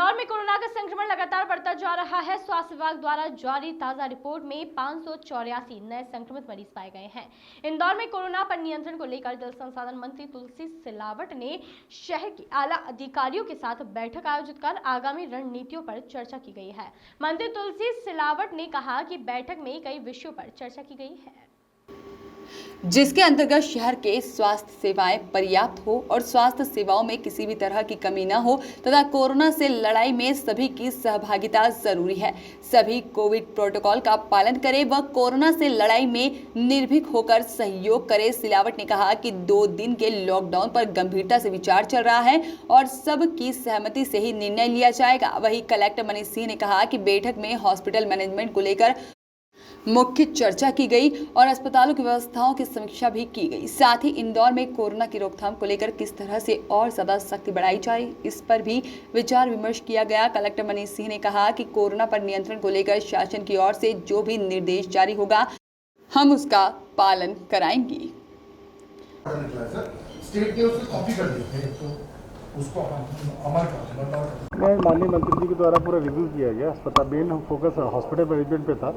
इंदौर में कोरोना का संक्रमण लगातार बढ़ता जा रहा है। स्वास्थ्य विभाग द्वारा जारी ताजा रिपोर्ट में 584 नए संक्रमित मरीज पाए गए हैं। इंदौर में कोरोना पर नियंत्रण को लेकर जल संसाधन मंत्री तुलसी सिलावट ने शहर के आला अधिकारियों के साथ बैठक आयोजित कर आगामी रणनीतियों पर चर्चा की गई है। मंत्री तुलसी सिलावट ने कहा कि बैठक में कई विषयों पर चर्चा की गई है, जिसके अंतर्गत शहर के स्वास्थ्य सेवाएं पर्याप्त हो और स्वास्थ्य सेवाओं में किसी भी तरह की कमी न हो तथा कोरोना से लड़ाई में सभी की सहभागिता जरूरी है। सभी कोविड प्रोटोकॉल का पालन करें व कोरोना से लड़ाई में निर्भीक होकर सहयोग करें। सिलावट ने कहा कि 2 दिन के लॉकडाउन पर गंभीरता से विचार चल रहा है और सबकी सहमति से ही निर्णय लिया जाएगा। वहीं कलेक्टर मनीष सिंह ने कहा कि बैठक में हॉस्पिटल मैनेजमेंट को लेकर मुख्य चर्चा की गई और अस्पतालों की व्यवस्थाओं की समीक्षा भी की गई। साथ ही इंदौर में कोरोना की रोकथाम को लेकर किस तरह से और ज्यादा सख्ती बढ़ाई जाए, इस पर भी विचार विमर्श किया गया। कलेक्टर मनीष सिंह ने कहा कि कोरोना पर नियंत्रण को लेकर शासन की ओर से जो भी निर्देश जारी होगा हम उसका पालन कराएंगे। माननीय मंत्री जी के द्वारा पूरा रिव्यू किया गया। अस्पताल मेन फोकस हॉस्पिटल मैनेजमेंट पे था,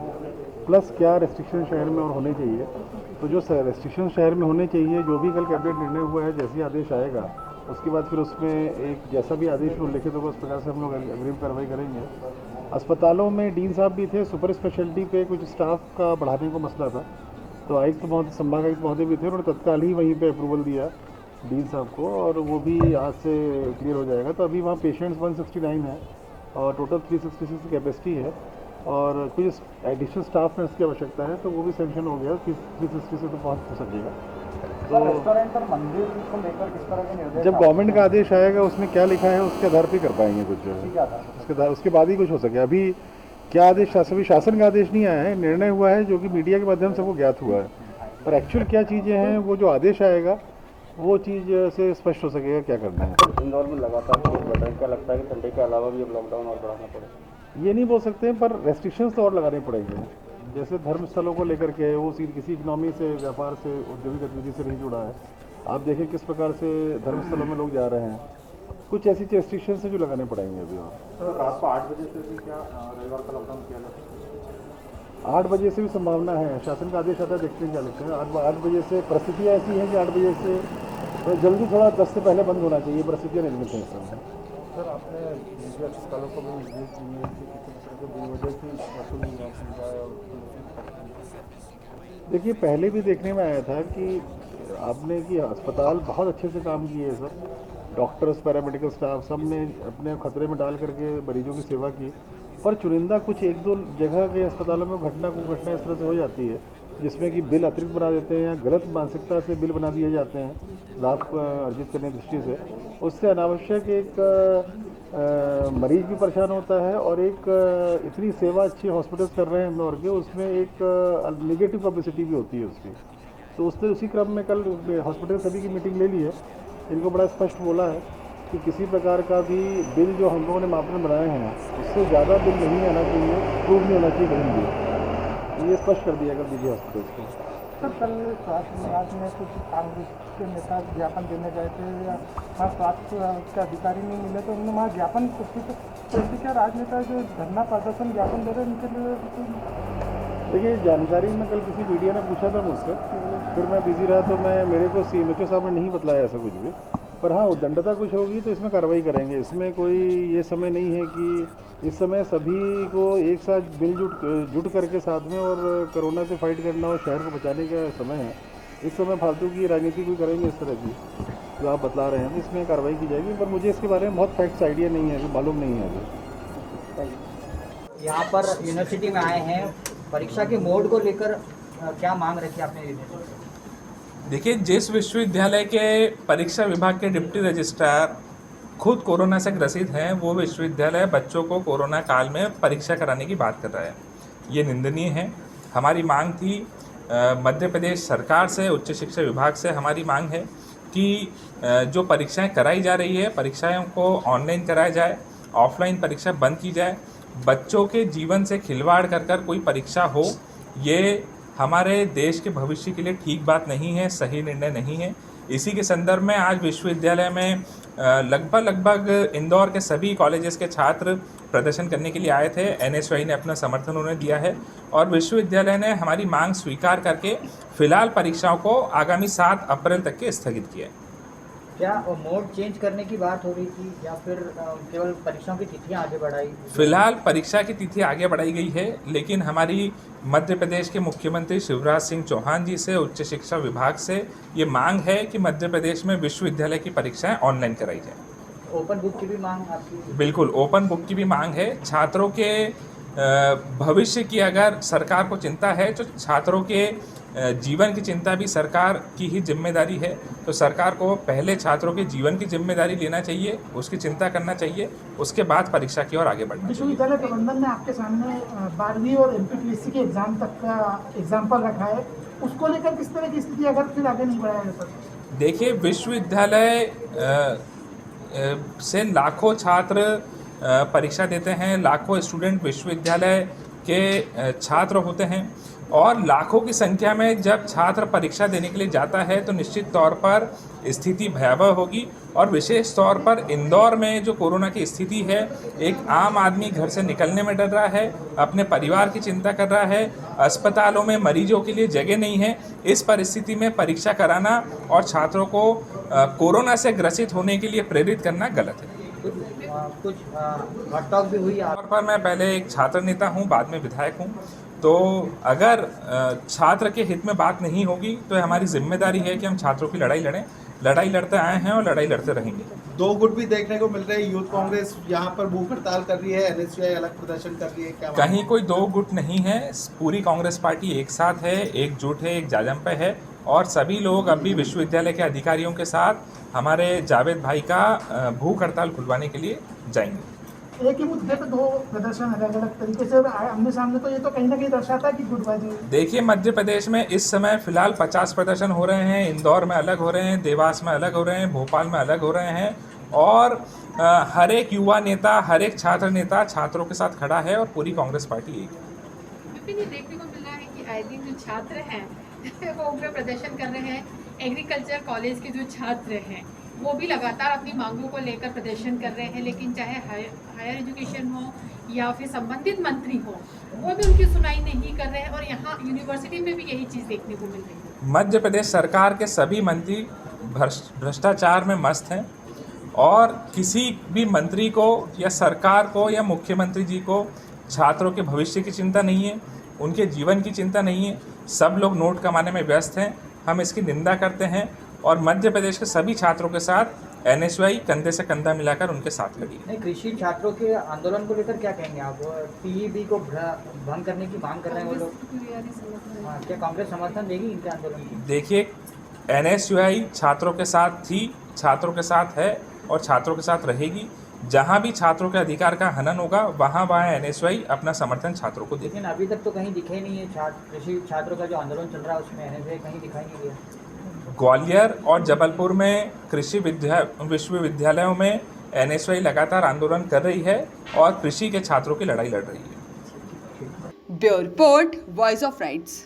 प्लस क्या रेस्ट्रिक्शन शहर में और होने चाहिए। तो जो रेस्ट्रिक्शन शहर में होने चाहिए, जो भी कल कैबिनेट निर्णय हुआ है, जैसे आदेश आएगा उसके बाद फिर उसमें एक जैसा भी आदेश उल्लिखित होगा उस प्रकार से हम लोग अग्रिम कार्रवाई करेंगे। अस्पतालों में डीन साहब भी थे, सुपर स्पेशलिटी पे कुछ स्टाफ का बढ़ाने को मसला था, तो आयुक्त महोदय, संभाग आयुक्त महोदय भी थे, उन्होंने तत्काल ही वहीं पर अप्रूवल दिया डीन साहब को और वो भी आज से क्लियर हो जाएगा। तो अभी वहाँ पेशेंट्स 169 है और टोटल 366 कैपेसिटी है और कुछ एडिशनल स्टाफ नर्स की आवश्यकता है, तो वो भी सेंक्शन हो गया। 360 से तो पहुँच हो सकेगा। तो रेस्टोरेंट और मंदिर को लेकर किस तरह के निर्देश जब गवर्नमेंट का आदेश आएगा उसमें क्या लिखा है उसके आधार पर कर पाएंगे कुछ जो है, उसके बाद ही कुछ हो सके। अभी क्या आदेश, अभी शासन का आदेश नहीं आया है, निर्णय हुआ है जो कि मीडिया के माध्यम से वो ज्ञात हुआ है, पर एक्चुअल क्या चीज़ें हैं वो जो आदेश आएगा वो चीज़ से स्पष्ट हो सकेगा क्या करना है। इंदौर में लगातार क्या लगता है कि ठंडे के अलावा भी अब लॉकडाउन और बढ़ाना पड़ेगा? ये नहीं बोल सकते हैं, पर रेस्ट्रिक्शंस तो और लगाने पड़ेंगे। जैसे धर्म स्थलों को लेकर के वो किसी इकनॉमी से, व्यापार से, औद्योगिक गतिविधि से नहीं जुड़ा है। आप देखें किस प्रकार से धर्म स्थलों में लोग जा रहे हैं। कुछ ऐसी रेस्ट्रिक्शंस है जो लगाने पड़ेंगे अभी। तो रात को 8 बजे से भी क्या रविवार का लॉकडाउन किया जा सकता है? 8 बजे से भी संभावना है, शासन का आदेश आता है, देखते हैं क्या लिखते हैं। 8 बजे से परिस्थितियाँ ऐसी हैं कि 8 बजे से तो जल्दी थोड़ा 10 से पहले बंद होना चाहिए, परिस्थितियाँ निर्मित हैं इस समय। सर, आपने निजी अस्पतालों को भी निर्देश दिए कि किसी तरह के बेवजह की वसूल नहीं की जाए। देखिए, पहले भी देखने में आया था कि आपने कि अस्पताल बहुत अच्छे से काम किए हैं सर, डॉक्टर्स, पैरामेडिकल स्टाफ सब ने अपने खतरे में डाल करके मरीजों की सेवा की, पर चुनिंदा कुछ 1-2 जगह के अस्पतालों में घटना इस तरह से हो जाती है जिसमें कि बिल अतिरिक्त बना देते हैं या गलत मानसिकता से बिल बना दिए जाते हैं लाभ अर्जित करने की दृष्टि से। उससे अनावश्यक एक मरीज भी परेशान होता है और एक इतनी सेवा अच्छी हॉस्पिटल्स कर रहे हैं इंदौर के, उसमें एक नेगेटिव पब्लिसिटी भी होती है उसकी। तो उसने उसी क्रम में कल हॉस्पिटल सभी की मीटिंग ले ली है, इनको बड़ा स्पष्ट बोला है कि किसी प्रकार का भी बिल जो हम लोगों ने मापदंड बनाए हैं उससे ज़्यादा बिल नहीं आना चाहिए, प्रूव नहीं होना चाहिए कहीं भी। ये स्पष्ट कर दिया निजी हॉस्पिटल्स को। सर, कल स्वास्थ्य विभाग में कुछ कांग्रेस के नेता ज्ञापन देने गए थे या वहाँ स्वास्थ्य के अधिकारी नहीं मिले, तो उन्होंने वहाँ ज्ञापन क्या राजनेता जो धरना प्रदर्शन ज्ञापन दे रहे हैं उनके लिए? देखिए, जानकारी में कल किसी मीडिया ने पूछा था मुझसे, फिर मैं बिजी रहा तो मेरे को CMHO साहब ने नहीं बतलाया ऐसा कुछ भी। पर हाँ, उद्दंडता कुछ होगी तो इसमें कार्रवाई करेंगे। इसमें कोई ये समय नहीं है कि इस समय सभी को एक साथ जुट करके साथ में और कोरोना से फाइट करना और शहर को बचाने का समय है। इस समय फालतू की राजनीति कोई करेंगे इस तरह की जो आप बतला रहे हैं, तो इसमें कार्रवाई की जाएगी। पर मुझे इसके बारे में बहुत फैक्ट्स आइडिया नहीं है, अभी मालूम नहीं है अभी। यहाँ पर यूनिवर्सिटी में आए हैं, परीक्षा के मोड को लेकर क्या मांग रखी आपने यूनिवर्सिटी? देखिए, जिस विश्वविद्यालय के परीक्षा विभाग के डिप्टी रजिस्ट्रार खुद कोरोना से ग्रसित हैं, वो विश्वविद्यालय बच्चों को कोरोना काल में परीक्षा कराने की बात कर रहा है। ये निंदनीय है। हमारी मांग थी मध्य प्रदेश सरकार से, उच्च शिक्षा विभाग से हमारी मांग है कि जो परीक्षाएं कराई जा रही है, परीक्षाओं को ऑनलाइन कराया जाए, ऑफलाइन परीक्षा बंद की जाए। बच्चों के जीवन से खिलवाड़ कर कोई परीक्षा हो, ये हमारे देश के भविष्य के लिए ठीक बात नहीं है, सही निर्णय नहीं है। इसी के संदर्भ में आज विश्वविद्यालय में लगभग इंदौर के सभी कॉलेजेस के छात्र प्रदर्शन करने के लिए आए थे। एनएसयूआई ने अपना समर्थन उन्हें दिया है और विश्वविद्यालय ने हमारी मांग स्वीकार करके फिलहाल परीक्षाओं को आगामी 7 अप्रैल तक के स्थगित किया है। क्या मोड चेंज करने की बात हो रही थी या फिर केवल परीक्षाओं की तिथियां आगे बढ़ाई? फिलहाल परीक्षा की तिथि आगे बढ़ाई गई है, लेकिन हमारी मध्य प्रदेश के मुख्यमंत्री शिवराज सिंह चौहान जी से उच्च शिक्षा विभाग से ये मांग है कि मध्य प्रदेश में विश्वविद्यालय की परीक्षाएं ऑनलाइन कराई जाए। ओपन बुक की भी मांग आपकी? बिल्कुल, ओपन बुक की भी मांग है। छात्रों के भविष्य की अगर सरकार को चिंता है तो छात्रों के जीवन की चिंता भी सरकार की ही जिम्मेदारी है। तो सरकार को पहले छात्रों के जीवन की जिम्मेदारी लेना चाहिए, उसकी चिंता करना चाहिए, उसके बाद परीक्षा की ओर आगे बढ़ना चाहिए। विश्वविद्यालय प्रबंधन ने आपके सामने 12वीं और एमपीपीएससी के एग्जाम तक का एग्जाम्पल रखा है, उसको लेकर किस तरह की स्थिति अगर फिर आगे नहीं बढ़ाया जाता? देखिए, विश्वविद्यालय से लाखों छात्र परीक्षा देते हैं, लाखों स्टूडेंट विश्वविद्यालय के छात्र होते हैं और लाखों की संख्या में जब छात्र परीक्षा देने के लिए जाता है तो निश्चित तौर पर स्थिति भयावह होगी। और विशेष तौर पर इंदौर में जो कोरोना की स्थिति है, एक आम आदमी घर से निकलने में डर रहा है, अपने परिवार की चिंता कर रहा है, अस्पतालों में मरीजों के लिए जगह नहीं है। इस परिस्थिति में परीक्षा कराना और छात्रों को कोरोना से ग्रसित होने के लिए प्रेरित करना गलत है। कुछ हड़ताल भी हुई तौर पर मैं पहले एक छात्र नेता हूं, बाद में विधायक हूं, तो अगर छात्र के हित में बात नहीं होगी तो हमारी जिम्मेदारी है कि हम छात्रों की लड़ाई लड़ें। लड़ाई लड़ते आए हैं और लड़ाई लड़ते रहेंगे। 2 गुट भी देखने को मिल रहे हैं। यूथ कांग्रेस यहाँ पर भूख हड़ताल कर रही है, एनएसयूआई अलग प्रदर्शन कर रही है, क्या कहीं कोई 2 गुट नहीं है। पूरी कांग्रेस पार्टी एक साथ है, एकजुट है, एक जाजम पे है और सभी लोग अभी विश्वविद्यालय के अधिकारियों के साथ हमारे जावेद भाई का भूख हड़ताल खुलवाने के लिए जाएंगे। एक ही मुद्दे पे 2 प्रदर्शन अलग अलग तरीके से आमने सामने, तो ये तो कहीं ना कहीं दर्शाता है कि गुटबाजी। देखिए, मध्य प्रदेश में इस समय फिलहाल 50 प्रदर्शन हो रहे हैं। इंदौर में अलग हो रहे हैं, देवास में अलग हो रहे हैं, भोपाल में अलग हो रहे हैं और हर एक युवा नेता, हर एक छात्र नेता छात्रों के साथ खड़ा है और पूरी कांग्रेस पार्टी एक है। विपिन, ये देखने को मिल रहा है कि आए दिन जो छात्र हैं वो उग्र प्रदर्शन कर रहे हैं। एग्रीकल्चर कॉलेज के जो छात्र हैं वो भी लगातार अपनी मांगों को लेकर प्रदर्शन कर रहे हैं, लेकिन चाहे हायर एजुकेशन हो या फिर संबंधित मंत्री हो, वो भी उनकी सुनाई नहीं कर रहे हैं और यहाँ यूनिवर्सिटी में भी यही चीज़ देखने को मिल रही है। मध्य प्रदेश सरकार के सभी मंत्री भ्रष्टाचार में मस्त हैं और किसी भी मंत्री को या सरकार को या मुख्यमंत्री जी को छात्रों के भविष्य की चिंता नहीं है, उनके जीवन की चिंता नहीं है। सब लोग नोट कमाने में व्यस्त हैं। हम इसकी निंदा करते हैं और मध्य प्रदेश के सभी छात्रों के साथ एनएसयूआई कंधे से कंधा मिलाकर उनके साथ लड़ी है। कृषि छात्रों के आंदोलन को लेकर क्या कहेंगे आप? पीईबी को भंग करने की मांग कर रहे हैं वो लोग, क्या कांग्रेस समर्थन देगी इनके आंदोलन की? देखिए, एनएसयूआई छात्रों के साथ थी, छात्रों के साथ है और छात्रों के साथ रहेगी। जहाँ भी छात्रों के अधिकार का हनन होगा वहाँ एनएसयूआई अपना समर्थन छात्रों को देगी। लेकिन अभी तक तो कहीं दिखे नहीं है कृषि छात्रों का जो आंदोलन चल रहा है उसमें एनएसयूआई कहीं दिखाई नहीं दिया। ग्वालियर और जबलपुर में कृषि विश्वविद्यालयों में एनएसयूआई लगातार आंदोलन कर रही है और कृषि के छात्रों की लड़ाई लड़ रही है। Bureau report, voice of rights.